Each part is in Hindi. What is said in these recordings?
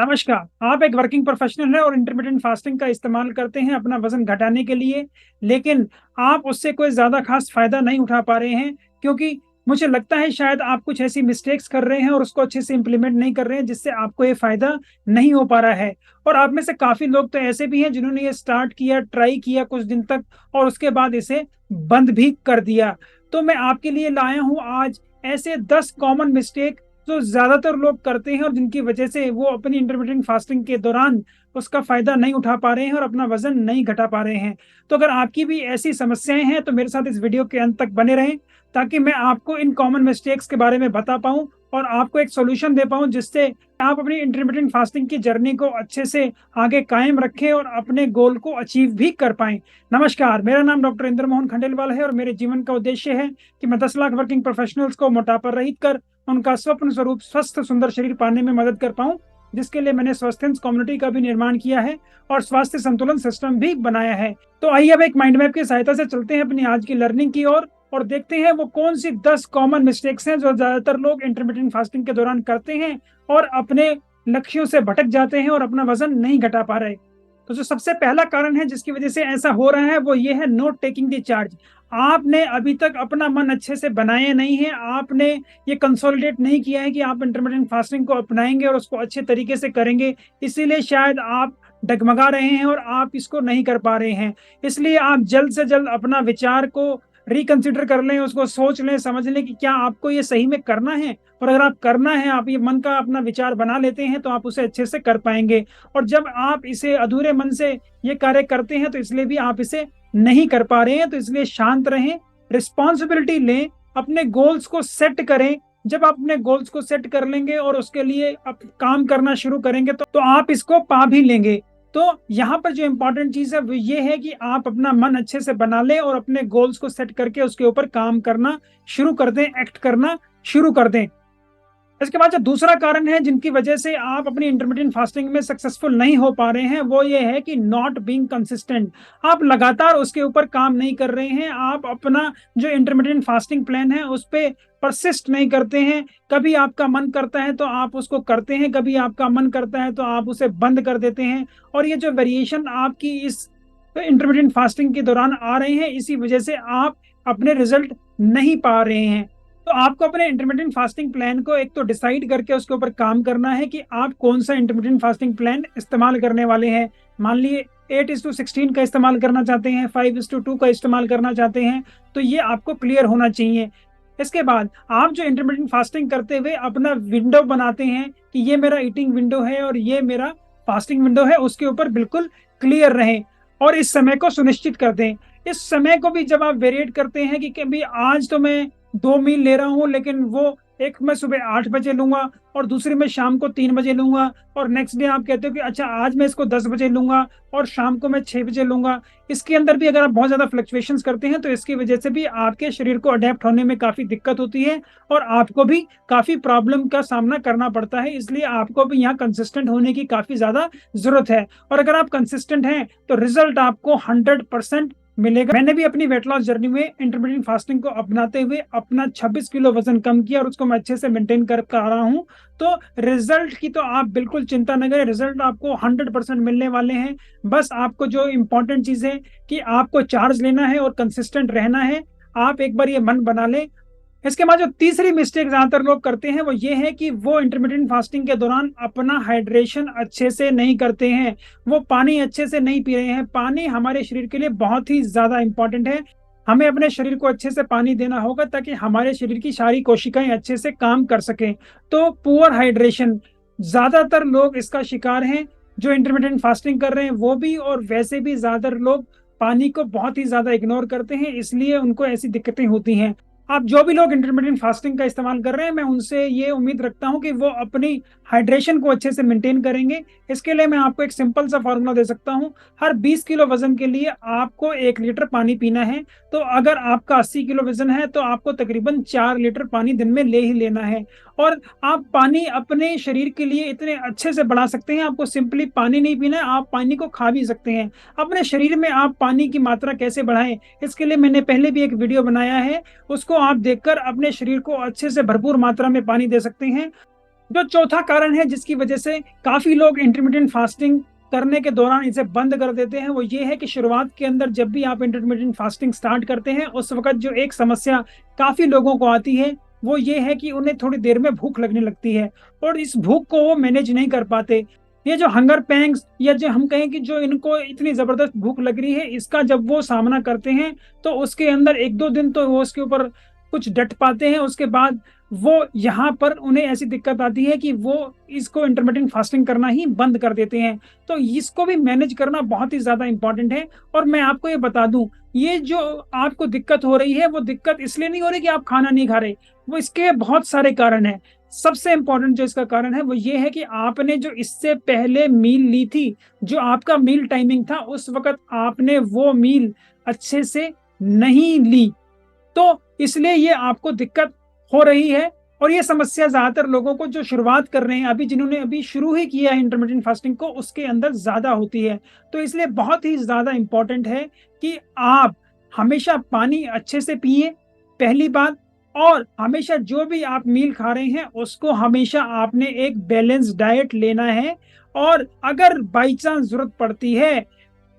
नमस्कार। आप एक वर्किंग प्रोफेशनल हैं और इंटरमिटेंट फास्टिंग का इस्तेमाल करते हैं अपना वजन घटाने के लिए, लेकिन आप उससे कोई ज़्यादा खास फ़ायदा नहीं उठा पा रहे हैं, क्योंकि मुझे लगता है शायद आप कुछ ऐसी मिस्टेक्स कर रहे हैं और उसको अच्छे से इम्प्लीमेंट नहीं कर रहे हैं, जिससे आपको ये फ़ायदा नहीं हो पा रहा है। और आप में से काफ़ी लोग तो ऐसे भी हैं जिन्होंने ये स्टार्ट किया, ट्राई किया कुछ दिन तक और उसके बाद इसे बंद भी कर दिया। तो मैं आपके लिए लाया हूँ आज ऐसे 10 कॉमन मिस्टेक जो ज्यादातर लोग करते हैं और जिनकी वजह से वो अपनी इंटरमिटेंट फास्टिंग के दौरान उसका फायदा नहीं उठा पा रहे हैं और अपना वजन नहीं घटा पा रहे हैं। तो अगर आपकी भी ऐसी समस्याएं हैं तो मेरे साथ इस वीडियो के अंत तक बने रहें, ताकि मैं आपको इन कॉमन मिस्टेक्स के बारे में बता पाऊं और आपको एक सोल्यूशन दे पाऊं, जिससे आप अपनी इंटरमिटेंट फास्टिंग की जर्नी को अच्छे से आगे कायम रखें और अपने गोल को अचीव भी कर पाएं। नमस्कार, मेरा नाम डॉक्टर इंद्र मोहन खंडेलवाल है और मेरे जीवन का उद्देश्य है कि मैं 10 लाख वर्किंग प्रोफेशनल्स को मोटापा रहित कर उनका स्वप्न स्वरूप स्वस्थ सुंदर शरीर पाने में मदद कर पाऊं, जिसके लिए मैंने स्वास्थ्य कम्युनिटी का भी निर्माण किया है और स्वास्थ्य संतुलन सिस्टम भी बनाया है। तो आइए अब एक माइंड मैप की सहायता से चलते हैं अपनी आज की लर्निंग की ओर और देखते हैं वो कौन सी 10 कॉमन मिस्टेक्स हैं जो ज्यादातर लोग इंटरमिटेंट फास्टिंग के दौरान करते हैं और अपने लक्ष्यों से भटक जाते हैं और अपना वजन नहीं घटा पा रहे। तो जो सबसे पहला कारण है जिसकी वजह से ऐसा हो रहा है वो ये है नोट टेकिंग द चार्ज। आपने अभी तक अपना मन अच्छे से बनाया नहीं है, आपने ये कंसोलिडेट नहीं किया है कि आप इंटरमिटेंट फास्टिंग को अपनाएंगे और उसको अच्छे तरीके से करेंगे, इसीलिए शायद आप डगमगा रहे हैं और आप इसको नहीं कर पा रहे हैं। इसलिए आप जल्द से जल्द अपना विचार को रिकंसिडर कर लें, उसको सोच लें, समझ लें कि क्या आपको ये सही में करना है। और अगर आप करना है, आप ये मन का अपना विचार बना लेते हैं तो आप उसे अच्छे से कर पाएंगे। और जब आप इसे अधूरे मन से ये कार्य करते हैं तो इसलिए भी आप इसे नहीं कर पा रहे हैं। तो इसलिए शांत रहें, रिस्पॉन्सिबिलिटी लें, अपने गोल्स को सेट करें। जब आप अपने गोल्स को सेट कर लेंगे और उसके लिए आप काम करना शुरू करेंगे तो आप इसको पा भी लेंगे। तो यहाँ पर जो इंपॉर्टेंट चीज है वो ये है कि आप अपना मन अच्छे से बना लें और अपने गोल्स को सेट करके उसके ऊपर काम करना शुरू कर दें, एक्ट करना शुरू कर दें। इसके बाद जो दूसरा कारण है जिनकी वजह से आप अपनी इंटरमिटेंट फास्टिंग में सक्सेसफुल नहीं हो पा रहे हैं वो ये है कि नॉट बीइंग कंसिस्टेंट। आप लगातार उसके ऊपर काम नहीं कर रहे हैं, आप अपना जो इंटरमिटेंट फास्टिंग प्लान है उस पर परसिस्ट नहीं करते हैं। कभी आपका मन करता है तो आप उसको करते हैं, कभी आपका मन करता है तो आप उसे बंद कर देते हैं। और ये जो वेरिएशन आपकी इस इंटरमिटेंट फास्टिंग के दौरान आ रहे हैं, इसी वजह से आप अपने रिजल्ट नहीं पा रहे हैं। तो आपको अपने इंटरमिटेंट फास्टिंग प्लान को एक तो डिसाइड करके उसके ऊपर काम करना है कि आप कौन सा इंटरमिटेंट फास्टिंग प्लान इस्तेमाल करने वाले हैं। मान लिए 8:16 का इस्तेमाल करना चाहते हैं, 5:2 का इस्तेमाल करना चाहते हैं, तो ये आपको क्लियर होना चाहिए। इसके बाद आप जो इंटरमिटेंट फास्टिंग करते हुए अपना विंडो बनाते हैं कि ये मेरा ईटिंग विंडो है और ये मेरा फास्टिंग विंडो है, उसके ऊपर बिल्कुल क्लियर रहें और इस समय को सुनिश्चित कर दें। इस समय को भी जब आप वेरिएट करते हैं कि कभी आज तो मैं 2 मील ले रहा हूँ, लेकिन वो एक मैं सुबह 8 बजे लूंगा और दूसरी मैं शाम को 3 बजे लूंगा, और नेक्स्ट डे आप कहते हो कि अच्छा आज मैं इसको 10 बजे लूंगा और शाम को मैं 6 बजे लूंगा। इसके अंदर भी अगर आप बहुत ज्यादा फ्लक्चुएशंस करते हैं तो इसकी वजह से भी आपके शरीर को अडेप्ट होने में काफी दिक्कत होती है और आपको भी काफी प्रॉब्लम का सामना करना पड़ता है। इसलिए आपको भी यहाँ कंसिस्टेंट होने की काफी ज्यादा जरूरत है और अगर आप कंसिस्टेंट हैं तो रिजल्ट आपको 100% मिलेगा। मैंने भी अपनी वेट लॉस जर्नी में इंटरमिटेंट फास्टिंग को अपनाते हुए अपना 26 किलो वजन कम किया और उसको मैं अच्छे से मेंटेन कर पा रहा हूँ। तो रिजल्ट की तो आप बिल्कुल चिंता न करें, रिजल्ट आपको 100% मिलने वाले हैं। बस आपको जो इंपॉर्टेंट चीज है कि आपको चार्ज लेना है और कंसिस्टेंट रहना है। आप एक बार ये मन बना लें। इसके बाद जो तीसरी मिस्टेक ज्यादातर लोग करते हैं वो ये है कि वो इंटरमिटेंट फास्टिंग के दौरान अपना हाइड्रेशन अच्छे से नहीं करते हैं, वो पानी अच्छे से नहीं पी रहे हैं। पानी हमारे शरीर के लिए बहुत ही ज्यादा इंपॉर्टेंट है। हमें अपने शरीर को अच्छे से पानी देना होगा ताकि हमारे शरीर की सारी कोशिकाएं अच्छे से काम कर सकें। तो पुअर हाइड्रेशन ज्यादातर लोग इसका शिकार हैं, जो इंटरमिटेंट फास्टिंग कर रहे हैं वो भी, और वैसे भी ज्यादातर लोग पानी को बहुत ही ज्यादा इग्नोर करते हैं, इसलिए उनको ऐसी दिक्कतें होती हैं। आप जो भी लोग इंटरमिटेंट फास्टिंग का इस्तेमाल कर रहे हैं, मैं उनसे ये उम्मीद रखता हूं कि वो अपनी हाइड्रेशन को अच्छे से मेंटेन करेंगे। इसके लिए मैं आपको एक सिंपल सा फॉर्मूला दे सकता हूं। हर 20 किलो वजन के लिए आपको 1 लीटर पानी पीना है। तो अगर आपका 80 किलो वजन है तो आपको तकरीबन 4 लीटर पानी दिन में ले ही लेना है। और आप पानी अपने शरीर के लिए इतने अच्छे से बढ़ा सकते हैं। आपको सिंपली पानी नहीं पीना है, आप पानी को खा भी सकते हैं। अपने शरीर में आप पानी की मात्रा कैसे बढ़ाएं, इसके लिए मैंने पहले भी एक वीडियो बनाया है, उसको आप देखकर अपने शरीर को अच्छे से भरपूर मात्रा में पानी दे सकते हैं। जो चौथा कारण है जिसकी वजह से काफी लोग इंटरमीडिएट फास्टिंग करने के दौरान इसे बंद कर देते हैं, वो ये है कि शुरुआत के अंदर जब भी आप इंटरमीडिएट फास्टिंग स्टार्ट करते हैं उस वक्त जो एक समस्या काफी लोगों को आती है वो ये है कि उन्हें थोड़ी देर में भूख लगने लगती है और इस भूख को वो मैनेज नहीं कर पाते। ये जो हंगर पैंग्स या जो हम कहें कि जो इनको इतनी जबरदस्त भूख लग रही है, इसका जब वो सामना करते हैं तो उसके अंदर एक दो दिन तो वो उसके ऊपर कुछ डट पाते हैं, उसके बाद वो यहाँ पर उन्हें ऐसी दिक्कत आती है कि वो इसको इंटरमिटेंट फास्टिंग करना ही बंद कर देते हैं। तो इसको भी मैनेज करना बहुत ही ज्यादा इंपॉर्टेंट है। और मैं आपको ये बता दूं, ये जो आपको दिक्कत हो रही है वो दिक्कत इसलिए नहीं हो रही कि आप खाना नहीं खा रहे, वो इसके बहुत सारे कारण हैं। सबसे इंपॉर्टेंट जो इसका कारण है वो ये है कि आपने जो इससे पहले मील ली थी, जो आपका मील टाइमिंग था, उस वक्त आपने वो मील अच्छे से नहीं ली, तो इसलिए ये आपको दिक्कत हो रही है। और ये समस्या ज्यादातर लोगों को जो शुरुआत कर रहे हैं अभी, जिन्होंने अभी शुरू ही किया है इंटरमिटेंट फास्टिंग को, उसके अंदर ज्यादा होती है। तो इसलिए बहुत ही ज्यादा इंपॉर्टेंट है कि आप हमेशा पानी अच्छे से पिए, पहली बात। और हमेशा जो भी आप मील खा रहे हैं उसको हमेशा आपने एक बैलेंस डाइट लेना है। और अगर बाई चांस जरूरत पड़ती है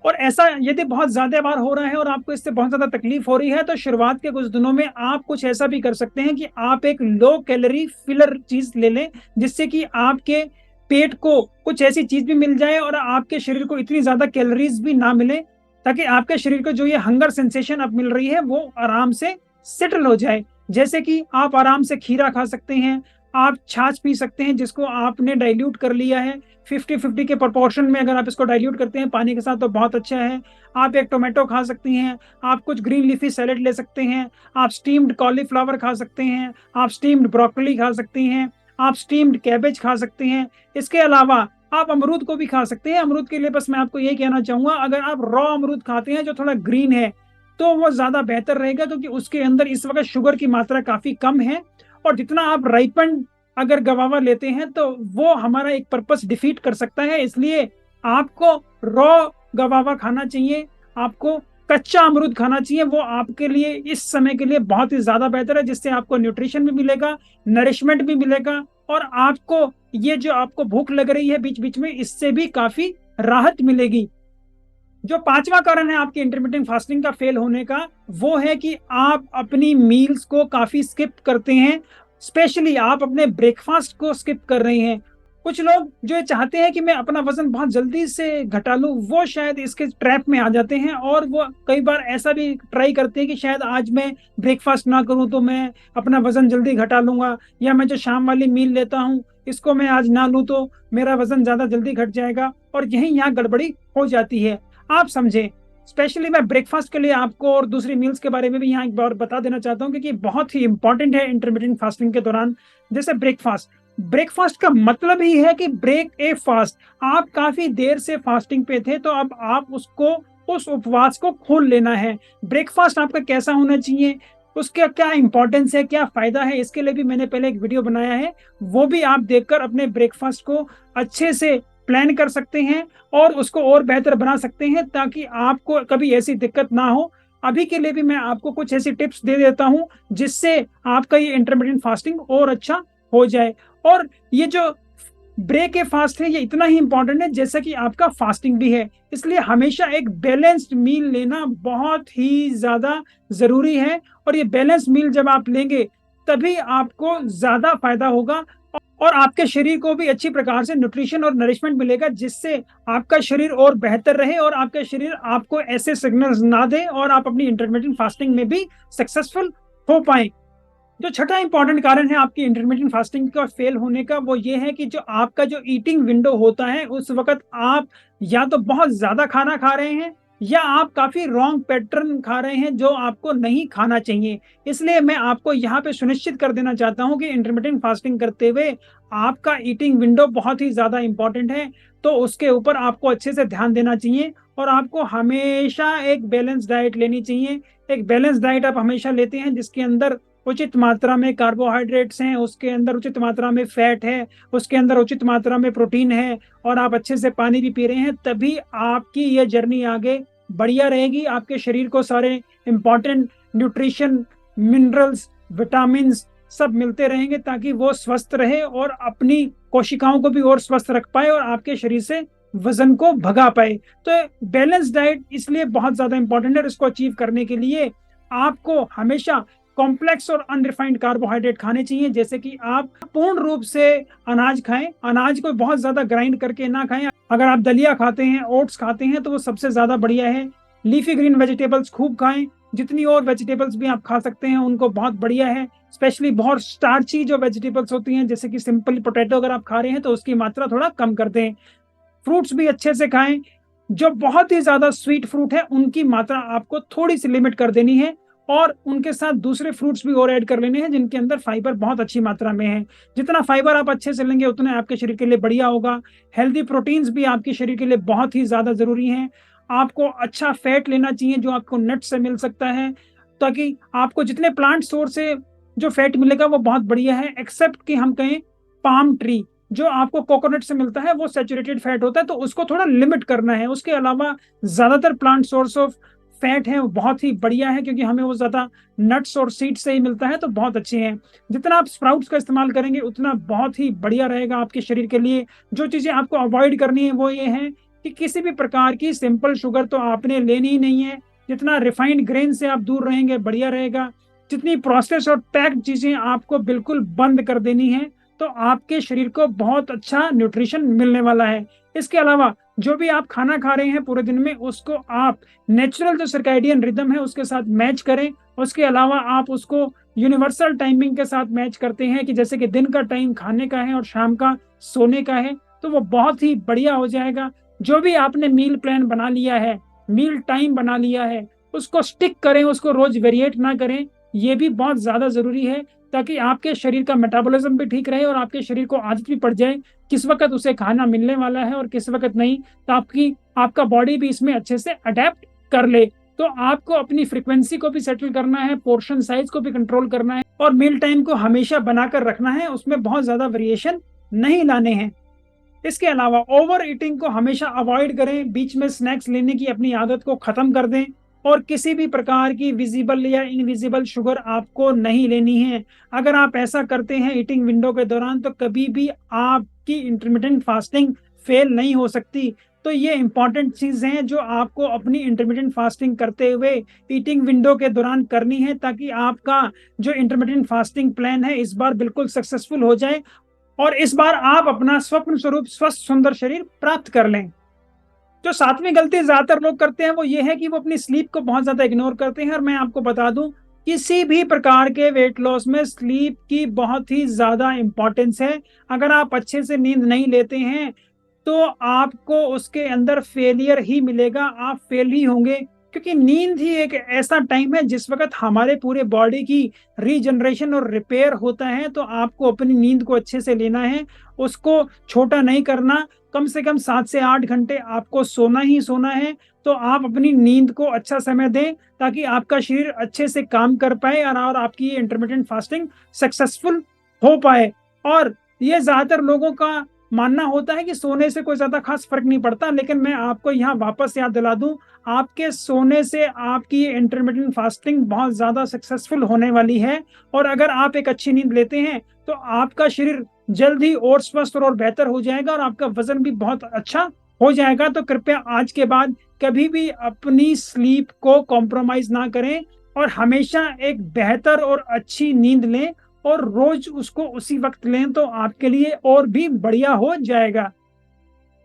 और ऐसा यदि बहुत ज्यादा बार हो रहा है और आपको इससे बहुत ज्यादा तकलीफ हो रही है, तो शुरुआत के कुछ दिनों में आप कुछ ऐसा भी कर सकते हैं कि आप एक लो कैलोरी फिलर चीज ले लें, जिससे कि आपके पेट को कुछ ऐसी चीज भी मिल जाए और आपके शरीर को इतनी ज्यादा कैलोरीज भी ना मिले, ताकि आपके शरीर को जो ये हंगर सेंसेशन अब मिल रही है वो आराम से सेटल हो जाए। जैसे कि आप आराम से खीरा खा सकते हैं, आप छाछ पी सकते हैं जिसको आपने डाइल्यूट कर लिया है 50-50 के प्रोपोर्शन में, अगर आप इसको डाइल्यूट करते हैं पानी के साथ तो बहुत अच्छा है। आप एक टोमेटो खा सकती हैं, आप कुछ ग्रीन लीफी सैलेड ले सकते हैं, आप स्टीम्ड कॉलीफ्लावर खा सकते हैं, आप स्टीम्ड ब्रोकली खा सकती हैं, आप स्टीम्ड कैबेज खा सकते हैं। इसके अलावा आप अमरूद को भी खा सकते हैं। अमरूद के लिए बस मैं आपको यही कहना चाहूंगा, अगर आप रॉ अमरूद खाते हैं जो थोड़ा ग्रीन है तो वो ज्यादा बेहतर रहेगा, क्योंकि उसके अंदर इस वक्त शुगर की मात्रा काफी कम है। और जितना आप राइपन अगर गवावा लेते हैं तो वो हमारा एक पर्पस डिफीट कर सकता है, इसलिए आपको रॉ गवावा खाना चाहिए, आपको कच्चा अमरूद खाना चाहिए। वो आपके लिए इस समय के लिए बहुत ही ज्यादा बेहतर है, जिससे आपको न्यूट्रिशन भी मिलेगा, नरिशमेंट भी मिलेगा, और आपको ये जो आपको भूख लग रही है बीच बीच में, इससे भी काफी राहत मिलेगी। जो पांचवा कारण है आपकी इंटरमिटेंट फास्टिंग का फेल होने का, वो है कि आप अपनी मील्स को काफी स्किप करते हैं, स्पेशली आप अपने ब्रेकफास्ट को स्किप कर रहे हैं। कुछ लोग जो चाहते हैं कि मैं अपना वजन बहुत जल्दी से घटा लूं, वो शायद इसके ट्रैप में आ जाते हैं और वो कई बार ऐसा भी ट्राई करते हैं कि शायद आज मैं ब्रेकफास्ट ना करूं तो मैं अपना वजन जल्दी घटा लूंगा, या मैं जो शाम वाली मील लेता हूं इसको मैं आज ना लूं तो मेरा वजन ज्यादा जल्दी घट जाएगा, और यही यहाँ गड़बड़ी हो जाती है। आप समझे, स्पेशली मैं ब्रेकफास्ट के लिए आपको और दूसरी मील्स के बारे में भी यहाँ एक बार बता देना चाहता हूँ, क्योंकि बहुत ही इंपॉर्टेंट है इंटरमिटेंट फास्टिंग के दौरान। जैसे ब्रेकफास्ट, ब्रेकफास्ट का मतलब ही है कि ब्रेक ए फास्ट। आप काफी देर से फास्टिंग पे थे तो अब आप उसको, उस उपवास को खोल लेना है। ब्रेकफास्ट आपका कैसा होना चाहिए, उसका क्या इंपॉर्टेंस है, क्या फायदा है, इसके लिए भी मैंने पहले एक वीडियो बनाया है, वो भी आप देखकर अपने ब्रेकफास्ट को अच्छे से प्लान कर सकते हैं और उसको और बेहतर बना सकते हैं, ताकि आपको कभी ऐसी दिक्कत ना हो। अभी के लिए भी मैं आपको कुछ ऐसी टिप्स दे देता हूं जिससे आपका ये इंटरमिटेंट फास्टिंग और अच्छा हो जाए। और ये जो ब्रेक ए फास्ट है ये इतना ही इंपॉर्टेंट है जैसा कि आपका फास्टिंग भी है, इसलिए हमेशा एक बैलेंस्ड मील लेना बहुत ही ज्यादा जरूरी है। और ये बैलेंस मील जब आप लेंगे तभी आपको ज्यादा फायदा होगा और आपके शरीर को भी अच्छी प्रकार से न्यूट्रिशन और नरिशमेंट मिलेगा, जिससे आपका शरीर और बेहतर रहे और आपका शरीर आपको ऐसे सिग्नल्स ना दे और आप अपनी इंटरमिटेंट फास्टिंग में भी सक्सेसफुल हो पाए। जो छठा इंपॉर्टेंट कारण है आपकी इंटरमिटेंट फास्टिंग का फेल होने का, वो ये है कि जो आपका जो ईटिंग विंडो होता है उस वक्त आप या तो बहुत ज्यादा खाना खा रहे हैं या आप काफी रॉन्ग पैटर्न खा रहे हैं जो आपको नहीं खाना चाहिए। इसलिए मैं आपको यहाँ पे सुनिश्चित कर देना चाहता हूँ कि इंटरमिटेंट फास्टिंग करते हुए आपका ईटिंग विंडो बहुत ही ज्यादा इंपॉर्टेंट है, तो उसके ऊपर आपको अच्छे से ध्यान देना चाहिए और आपको हमेशा एक बैलेंस डाइट लेनी चाहिए। एक बैलेंस डाइट आप हमेशा लेते हैं जिसके अंदर उचित मात्रा में कार्बोहाइड्रेट्स हैं, उसके अंदर उचित मात्रा में फैट है, उसके अंदर उचित मात्रा में प्रोटीन है, और आप अच्छे से पानी भी पी रहे हैं, तभी आपकी ये जर्नी आगे बढ़िया रहेगी। आपके शरीर को सारे इंपॉर्टेंट न्यूट्रिशन, मिनरल्स, विटामिन सब मिलते रहेंगे ताकि वो स्वस्थ रहे और अपनी कोशिकाओं को भी और स्वस्थ रख पाए और आपके शरीर से वजन को भगा पाए। तो बैलेंस डाइट इसलिए बहुत ज्यादा इंपॉर्टेंट है। इसको अचीव करने के लिए आपको हमेशा कॉम्प्लेक्स और अनरिफाइंड कार्बोहाइड्रेट खाने चाहिए, जैसे कि आप पूर्ण रूप से अनाज खाएं, अनाज को बहुत ज्यादा ग्राइंड करके ना खाएं। अगर आप दलिया खाते हैं, ओट्स खाते हैं, तो वो सबसे ज्यादा बढ़िया है। लीफी ग्रीन वेजिटेबल्स खूब खाएं, जितनी और वेजिटेबल्स भी आप खा सकते हैं उनको बहुत बढ़िया है। स्पेशली बहुत स्टार्ची जो वेजिटेबल्स होती हैं, जैसे कि सिंपल पोटैटो अगर आप खा रहे हैं तो उसकी मात्रा थोड़ा कम कर दें। फ्रूट्स भी अच्छे से खाएं। जो बहुत ही ज्यादा स्वीट फ्रूट है उनकी मात्रा आपको थोड़ी सी लिमिट कर देनी है और उनके साथ दूसरे फ्रूट्स भी और ऐड कर लेने हैं जिनके अंदर फाइबर बहुत अच्छी मात्रा में है। जितना फाइबर आप अच्छे से लेंगे उतने आपके शरीर के लिए बढ़िया होगा। हेल्दी प्रोटीन्स भी आपके शरीर के लिए बहुत ही ज्यादा जरूरी हैं। आपको अच्छा फैट लेना चाहिए जो आपको नट से मिल सकता है, ताकि आपको जितने प्लांट सोर्स से जो फैट मिलेगा वो बहुत बढ़िया है। एक्सेप्ट कि हम कहें पाम ट्री जो आपको कोकोनट से मिलता है वो सैचुरेटेड फैट होता है, तो उसको थोड़ा लिमिट करना है। उसके अलावा ज्यादातर प्लांट सोर्स ऑफ फैट है वो बहुत ही बढ़िया है, क्योंकि हमें वो ज्यादा नट्स और सीड्स से ही मिलता है, तो बहुत अच्छे हैं। जितना आप स्प्राउट्स का इस्तेमाल करेंगे उतना बहुत ही बढ़िया रहेगा आपके शरीर के लिए। जो चीजें आपको अवॉइड करनी है वो ये है कि किसी भी प्रकार की सिंपल शुगर तो आपने लेनी ही नहीं है। जितना रिफाइंड ग्रेन से आप दूर रहेंगे बढ़िया रहेगा। जितनी प्रोसेस और पैक्ड चीजें आपको बिल्कुल बंद कर देनी है, तो आपके शरीर को बहुत अच्छा न्यूट्रिशन मिलने वाला है। इसके अलावा जो भी आप खाना खा रहे हैं पूरे दिन में उसको आप नेचुरल जो सर्कैडियन रिदम है उसके साथ मैच करें। उसके अलावा आप उसको यूनिवर्सल टाइमिंग के साथ मैच करते हैं कि जैसे कि दिन का टाइम खाने का है और शाम का सोने का है, तो वो बहुत ही बढ़िया हो जाएगा। जो भी आपने मील प्लान बना लिया है, मील टाइम बना लिया है, उसको स्टिक करें, उसको रोज वेरिएट ना करें। ये भी बहुत ज्यादा जरूरी है ताकि आपके शरीर का मेटाबॉलिज्म भी ठीक रहे और आपके शरीर को आदत भी पड़ जाए किस वक्त उसे खाना मिलने वाला है और किस वक्त नहीं, तो आपका बॉडी भी इसमें अच्छे से अडेप्ट कर ले। तो आपको अपनी फ्रीक्वेंसी को भी सेटल करना है, पोर्शन साइज को भी कंट्रोल करना है और मील टाइम को हमेशा बनाकर रखना है, उसमें बहुत ज्यादा वेरिएशन नहीं लाने हैं। इसके अलावा ओवर ईटिंग को हमेशा अवॉइड करें। बीच में स्नैक्स लेने की अपनी आदत को खत्म कर दें और किसी भी प्रकार की विजिबल या इनविजिबल शुगर आपको नहीं लेनी है। अगर आप ऐसा करते हैं ईटिंग विंडो के दौरान तो कभी भी आपकी इंटरमिटेंट फास्टिंग फेल नहीं हो सकती। तो ये इंपॉर्टेंट चीजें हैं जो आपको अपनी इंटरमिटेंट फास्टिंग करते हुए ईटिंग विंडो के दौरान करनी है, ताकि आपका जो इंटरमिटेंट फास्टिंग प्लान है इस बार बिल्कुल सक्सेसफुल हो जाए और इस बार आप अपना स्वप्न स्वरूप स्वस्थ सुंदर शरीर प्राप्त कर लें। जो सातवीं गलती ज्यादातर लोग करते हैं वो ये है कि वो अपनी स्लीप को बहुत ज्यादा इग्नोर करते हैं। और मैं आपको बता दूं, किसी भी प्रकार के वेट लॉस में स्लीप की बहुत ही ज्यादा इंपॉर्टेंस है। अगर आप अच्छे से नींद नहीं लेते हैं तो आपको उसके अंदर फेलियर ही मिलेगा, आप फेल ही होंगे। क्योंकि नींद ही एक ऐसा टाइम है जिस वक्त हमारे पूरे बॉडी की रीजनरेशन और रिपेयर होता है। तो आपको अपनी नींद को अच्छे से लेना है, उसको छोटा नहीं करना। कम से कम 7 से 8 घंटे आपको सोना ही सोना है। तो आप अपनी नींद को अच्छा समय दें ताकि आपका शरीर अच्छे से काम कर पाए और आपकी इंटरमिटेंट फास्टिंग सक्सेसफुल हो पाए। और ये ज्यादातर लोगों का मानना होता है कि सोने से कोई ज्यादा खास फर्क नहीं पड़ता, लेकिन मैं आपको यहाँ वापस याद दिला दूं, आपके सोने से आपकी इंटरमिटेंट फास्टिंग बहुत ज्यादा सक्सेसफुल होने वाली है। और अगर आप एक अच्छी नींद लेते हैं तो आपका शरीर जल्द ही और स्वस्थ और बेहतर हो जाएगा और आपका वजन भी बहुत अच्छा हो जाएगा। तो कृपया आज के बाद कभी भी अपनी स्लीप को कॉम्प्रोमाइज ना करें और हमेशा एक बेहतर और अच्छी नींद लें और रोज उसको उसी वक्त लें, तो आपके लिए और भी बढ़िया हो जाएगा।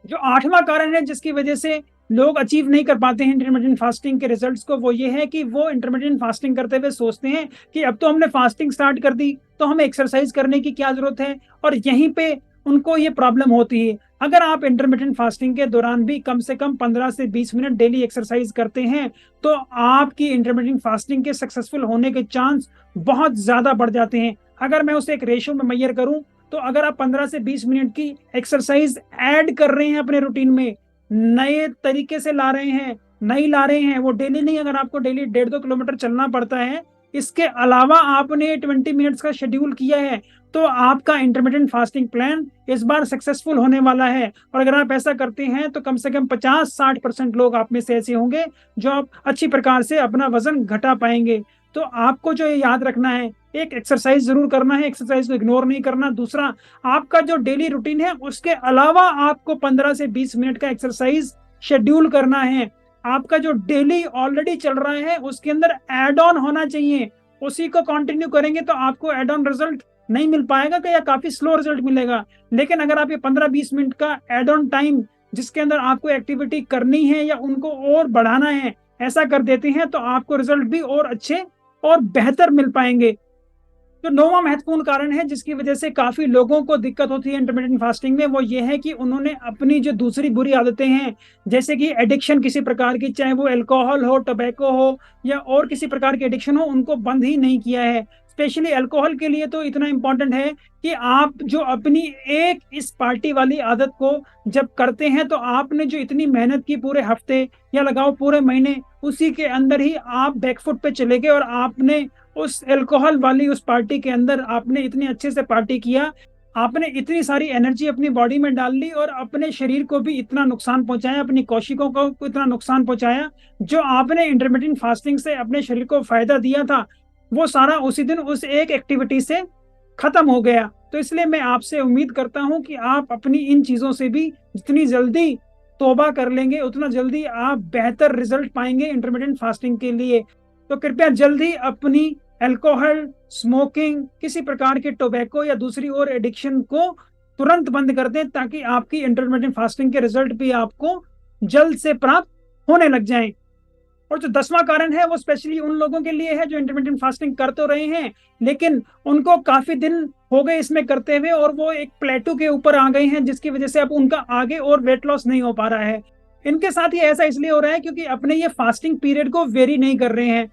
जो आठवां कारण है जिसकी वजह से लोग अचीव नहीं कर पाते हैं इंटरमिटेंट फास्टिंग के रिजल्ट्स को, वो ये है कि वो इंटरमिटेंट फास्टिंग करते हुए सोचते हैं कि अब तो हमने फास्टिंग स्टार्ट कर दी तो हमें एक्सरसाइज करने की क्या जरूरत है, और यहीं पे उनको ये प्रॉब्लम होती है। अगर आप इंटरमिटेंट फास्टिंग के दौरान भी कम से कम 15 से 20 मिनट डेली एक्सरसाइज करते हैं तो आपकी इंटरमिटेंट फास्टिंग के सक्सेसफुल होने के चांस बहुत ज्यादा बढ़ जाते हैं। अगर मैं उसे एक रेशियो में मेजर करूं तो अगर आप 15 से 20 मिनट की एक्सरसाइज ऐड कर रहे हैं अपने रूटीन में, नए तरीके से ला रहे हैं, नहीं ला रहे हैं, वो डेली नहीं, अगर आपको डेली 1.5-2 किलोमीटर चलना पड़ता है, इसके अलावा आपने 20 मिनट्स का शेड्यूल किया है, तो आपका इंटरमिटेंट फास्टिंग प्लान इस बार सक्सेसफुल होने वाला है। और अगर आप ऐसा करते हैं तो कम से कम 50-60% लोग आप में से ऐसे होंगे जो आप अच्छी प्रकार से अपना वजन घटा पाएंगे। तो आपको जो ये याद रखना है, एक एक्सरसाइज जरूर करना है, एक्सरसाइज को इग्नोर नहीं करना। दूसरा, आपका जो डेली रूटीन है उसके अलावा आपको 15 से 20 मिनट का एक्सरसाइज शेड्यूल करना है। आपका जो डेली ऑलरेडी चल रहा है उसके अंदर एड ऑन होना चाहिए, उसी को कंटिन्यू करेंगे तो आपको एड ऑन रिजल्ट नहीं मिल पाएगा या काफी स्लो रिजल्ट मिलेगा। लेकिन अगर आप ये 15-20 मिनट का एड ऑन टाइम जिसके अंदर आपको एक्टिविटी करनी है या उनको और बढ़ाना है, ऐसा कर देते हैं तो आपको रिजल्ट भी और अच्छे और बेहतर मिल पाएंगे। जो नौवां महत्वपूर्ण कारण है जिसकी वजह से काफी लोगों को दिक्कत होती है इंटरमिटेंट फास्टिंग में, वो ये है कि उन्होंने अपनी जो दूसरी बुरी आदतें हैं, जैसे कि एडिक्शन किसी प्रकार की, चाहे वो अल्कोहल हो, टोबैको हो या और किसी प्रकार की एडिक्शन हो, उनको बंद ही नहीं किया है। स्पेशली अल्कोहल के लिए तो इतना इंपॉर्टेंट है कि आप जो अपनी एक इस पार्टी वाली आदत को जब करते हैं तो आपने जो इतनी मेहनत की पूरे हफ्ते या लगाओ पूरे महीने, उसी के अंदर ही आप बैकफुट पे चले गए और आपने उस अल्कोहल वाली उस पार्टी के अंदर आपने इतने अच्छे से पार्टी किया, आपने इतनी सारी एनर्जी अपनी बॉडी में डाल ली और अपने शरीर को भी इतना नुकसान पहुंचाया, अपनी कोशिकाओं को इतना नुकसान पहुंचाया। जो आपने इंटरमिटेंट फास्टिंग से अपने शरीर को फायदा दिया था वो सारा उसी दिन उस एक एक्टिविटी से खत्म हो गया। तो इसलिए मैं आपसे उम्मीद करता हूं कि आप अपनी इन चीजों से भी जितनी जल्दी तौबा कर लेंगे उतना जल्दी आप बेहतर रिजल्ट पाएंगे इंटरमिटेंट फास्टिंग के लिए। तो कृपया जल्दी अपनी अल्कोहल, स्मोकिंग, किसी प्रकार के टोबैको या दूसरी और एडिक्शन को तुरंत बंद कर दें ताकि आपकी इंटरमिटेंट फास्टिंग के रिजल्ट भी आपको जल्द से प्राप्त होने लग जाएं। और जो 10वां कारण है वो स्पेशली उन लोगों के लिए है जो इंटरमिटेंट फास्टिंग कर तो रहे हैं लेकिन उनको काफी दिन हो गए इसमें करते हुए और वो एक प्लेटू के ऊपर आ गए हैं, जिसकी वजह से अब उनका आगे और वेट लॉस नहीं हो पा रहा है। इनके साथ ही ऐसा इसलिए हो रहा है क्योंकि अपने ये फास्टिंग पीरियड को वेरी नहीं कर रहे हैं।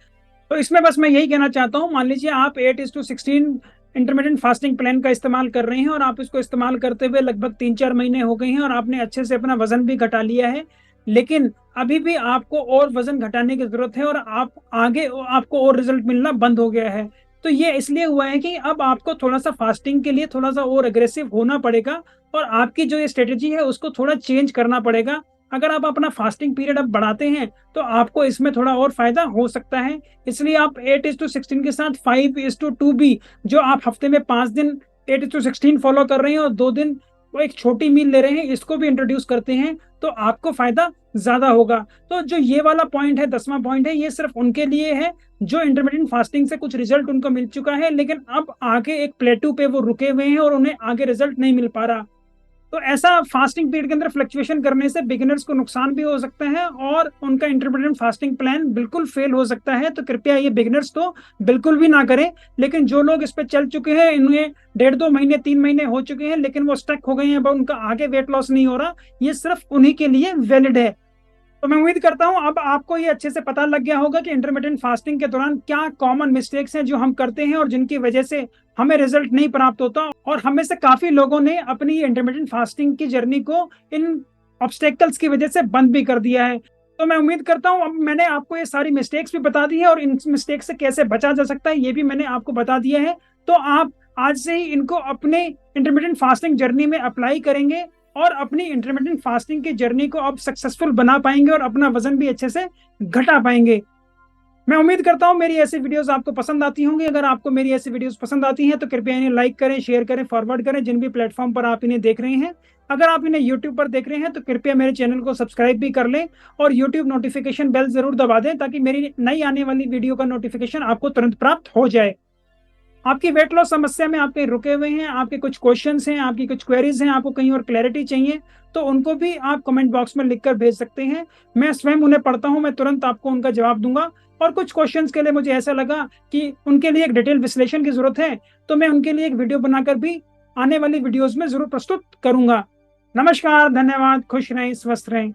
तो इसमें बस मैं यही कहना चाहता हूँ, मान लीजिए आप 8:16 इंटरमिटेंट फास्टिंग प्लान का इस्तेमाल कर रहे हैं और आप इसको इस्तेमाल करते हुए लगभग 3-4 महीने हो गए हैं और आपने अच्छे से अपना वजन भी घटा लिया है, लेकिन अभी भी आपको और वजन घटाने की जरूरत है और आप आगे आपको और रिजल्ट मिलना बंद हो गया है। तो ये इसलिए हुआ है कि अब आपको थोड़ा सा फास्टिंग के लिए थोड़ा सा और अग्रेसिव होना पड़ेगा और आपकी जो ये स्ट्रेटेजी है उसको थोड़ा चेंज करना पड़ेगा। अगर आप अपना फास्टिंग पीरियड अब बढ़ाते हैं तो आपको इसमें थोड़ा और फायदा हो सकता है। इसलिए आप 8:16 के साथ 5:2 भी, जो आप हफ्ते में 5 दिन 8:16 फॉलो कर रहे हैं और 2 दिन वो एक छोटी मील ले रहे हैं, इसको भी इंट्रोड्यूस करते हैं तो आपको फायदा ज्यादा होगा। तो जो ये वाला पॉइंट है, 10वां पॉइंट है, ये सिर्फ उनके लिए है जो इंटरमिटेंट फास्टिंग से कुछ रिजल्ट उनको मिल चुका है लेकिन अब आगे एक प्लेटू पे वो रुके हुए हैं और उन्हें आगे रिजल्ट नहीं मिल पा रहा। तो ऐसा फास्टिंग पीरियड के अंदर फ्लक्चुएशन करने से बिगिनर्स को नुकसान भी हो सकता है और उनका इंटरमिटेंट फास्टिंग प्लान बिल्कुल फेल हो सकता है। तो कृपया ये बिगिनर्स तो बिल्कुल भी ना करें। लेकिन जो लोग इस पे चल चुके हैं, इन्हें 1.5-2 महीने 3 महीने हो चुके हैं लेकिन वो स्टक हो गए हैं, अब उनका आगे वेट लॉस नहीं हो रहा, ये सिर्फ उन्हीं के लिए वैलिड है। तो मैं उम्मीद करता हूं अब आपको ये अच्छे से पता लग गया होगा कि इंटरमिटेंट फास्टिंग के दौरान क्या कॉमन मिस्टेक्स हैं जो हम करते हैं और जिनकी वजह से हमें रिजल्ट नहीं प्राप्त होता। और हमें से काफी लोगों ने अपनी इंटरमिटेंट फास्टिंग की जर्नी को इन ऑब्स्टेकल्स की वजह से बंद भी कर दिया है। तो मैं उम्मीद करता हूं अब मैंने आपको ये सारी मिस्टेक्स भी बता दी है और इन मिस्टेक्स से कैसे बचा जा सकता है ये भी मैंने आपको बता दिया है। तो आप आज से ही इनको अपने इंटरमिटेंट फास्टिंग जर्नी में अप्लाई करेंगे और अपनी इंटरमिटेंट फास्टिंग की जर्नी को अब सक्सेसफुल बना पाएंगे और अपना वजन भी अच्छे से घटा पाएंगे। मैं उम्मीद करता हूं मेरी ऐसी वीडियोस आपको पसंद आती होंगी। अगर आपको मेरी ऐसी वीडियोस पसंद आती हैं तो कृपया इन्हें लाइक करें, शेयर करें, फॉरवर्ड करें जिन भी प्लेटफॉर्म पर आप इन्हें देख रहे हैं। अगर आप इन्हें यूट्यूब पर देख रहे हैं तो कृपया मेरे चैनल को सब्सक्राइब भी कर लें और यूट्यूब नोटिफिकेशन बेल जरूर दबा दें ताकि मेरी नई आने वाली वीडियो का नोटिफिकेशन आपको तुरंत प्राप्त हो जाए। आपकी वेट लॉस समस्या में आप कहीं रुके हुए हैं, आपके कुछ क्वेश्चंस हैं, आपकी कुछ क्वेरीज हैं, आपको कहीं और क्लैरिटी चाहिए तो उनको भी आप कमेंट बॉक्स में लिखकर भेज सकते हैं। मैं स्वयं उन्हें पढ़ता हूं, मैं तुरंत आपको उनका जवाब दूंगा। और कुछ क्वेश्चंस के लिए मुझे ऐसा लगा कि उनके लिए एक डिटेल विश्लेषण की जरूरत है तो मैं उनके लिए एक वीडियो बनाकर भी आने वाली वीडियोज में जरूर प्रस्तुत करूंगा। नमस्कार, धन्यवाद, खुश रहें, स्वस्थ रहें।